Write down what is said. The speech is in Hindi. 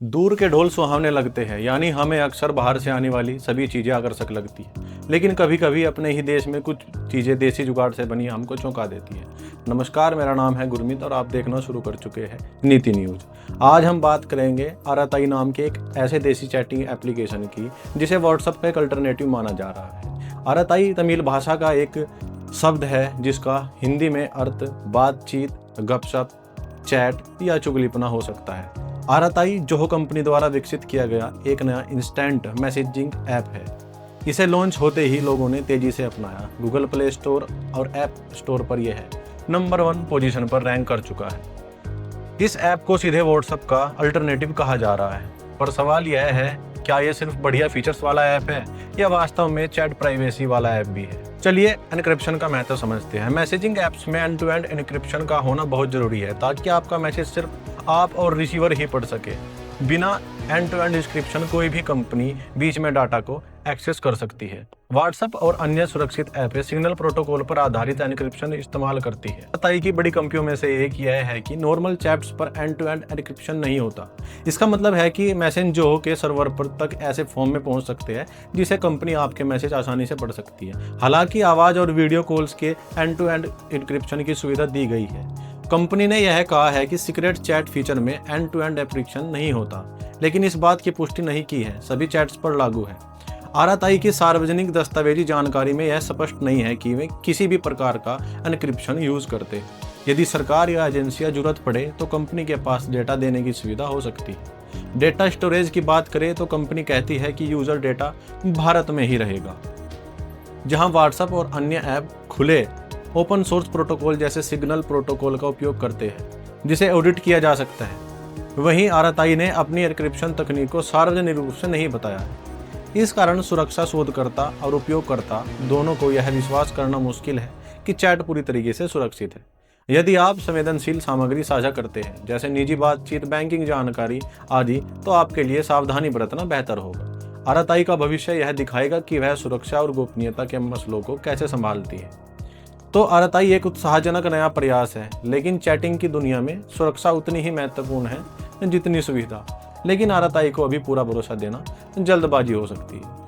दूर के ढोल सुहावने लगते हैं, यानी हमें अक्सर बाहर से आने वाली सभी चीज़ें आकर्षक लगती हैं, लेकिन कभी कभी अपने ही देश में कुछ चीज़ें देसी जुगाड़ से बनी हमको चौंका देती हैं। नमस्कार, मेरा नाम है गुरमीत और आप देखना शुरू कर चुके हैं नीति न्यूज़। आज हम बात करेंगे आरएतआई नाम के एक ऐसे देसी चैटिंग एप्लीकेशन की जिसे व्हाट्सएप का एक अल्टरनेटिव माना जा रहा है। आरएतआई तमिल भाषा का एक शब्द है जिसका हिंदी में अर्थ बातचीत, गपशप, चैट या चुगलीपना हो सकता है। आरएतआई जोहो कंपनी द्वारा विकसित किया गया एक नया इंस्टेंट मैसेजिंग ऐप है। इसे लॉन्च होते ही लोगों ने तेजी से अपनाया। गूगल प्ले स्टोर और ऐप स्टोर पर यह है नंबर 1 पोजीशन पर रैंक कर चुका है। इस ऐप को सीधे व्हाट्सएप का अल्टरनेटिव कहा जा रहा है, पर सवाल यह है क्या यह सिर्फ बढ़िया फीचर्स वाला ऐप है या वास्तव में चैट प्राइवेसी वाला ऐप भी है। चलिए एन्क्रिप्शन का महत्व समझते हैं। मैसेजिंग ऐप्स में एंड टू एंड एन्क्रिप्शन का होना बहुत जरूरी है ताकि आपका मैसेज सिर्फ आप और रिसीवर ही पढ़ सके। बिना एंड टू एंड एन्क्रिप्शन कोई भी कंपनी बीच में डाटा को एक्सेस कर सकती है। व्हाट्सएप और अन्य सुरक्षित ऐप सिग्नल प्रोटोकॉल पर आधारित एन्क्रिप्शन इस्तेमाल करती है। आरएतआई की बड़ी कंपनियों में से एक यह है कि नॉर्मल चैट्स पर एंड टू एंड एन्क्रिप्शन नहीं होता। इसका मतलब है कि मैसेज जो के सर्वर पर तक ऐसे फॉर्म में पहुंच सकते हैं जिसे कंपनी आपके मैसेज आसानी से पढ़ सकती है। हालांकि आवाज और वीडियो कॉल्स के एंड टू एंड एन्क्रिप्शन की सुविधा दी गई है। कंपनी ने यह कहा है कि सीक्रेट चैट फीचर में एंड टू एंड एन्क्रिप्शन नहीं होता, लेकिन इस बात की पुष्टि नहीं की है सभी चैट्स पर लागू है। आरएतआई की सार्वजनिक दस्तावेजी जानकारी में यह स्पष्ट नहीं है कि वे किसी भी प्रकार का एन्क्रिप्शन यूज करते। यदि सरकार या एजेंसियां जरूरत पड़े तो कंपनी के पास डेटा देने की सुविधा हो सकती है। डेटा स्टोरेज की बात करें तो कंपनी कहती है कि यूजर डेटा भारत में ही रहेगा, जहां व्हाट्सएप और अन्य ऐप खुले ओपन सोर्स प्रोटोकॉल जैसे सिग्नल प्रोटोकॉल का उपयोग करते हैं, जिसे ऑडिट किया जा सकता है। वहीं आरएतआई ने अपनी एन्क्रिप्शन तकनीक को सार्वजनिक रूप से नहीं बताया है। इस कारण सुरक्षा शोधकर्ता और उपयोगकर्ता दोनों को यह विश्वास करना मुश्किल है कि चैट पूरी तरीके से सुरक्षित है। यदि आप संवेदनशील सामग्री साझा करते हैं जैसे निजी बातचीत, बैंकिंग जानकारी आदि, तो आपके लिए सावधानी बरतना बेहतर होगा। आरएतआई का भविष्य यह दिखाएगा कि वह सुरक्षा और गोपनीयता के मसलों को कैसे संभालती है। तो आरएतआई एक उत्साहजनक नया प्रयास है, लेकिन चैटिंग की दुनिया में सुरक्षा उतनी ही महत्वपूर्ण है जितनी सुविधा। लेकिन आरएतआई को अभी पूरा भरोसा देना जल्दबाजी हो सकती है।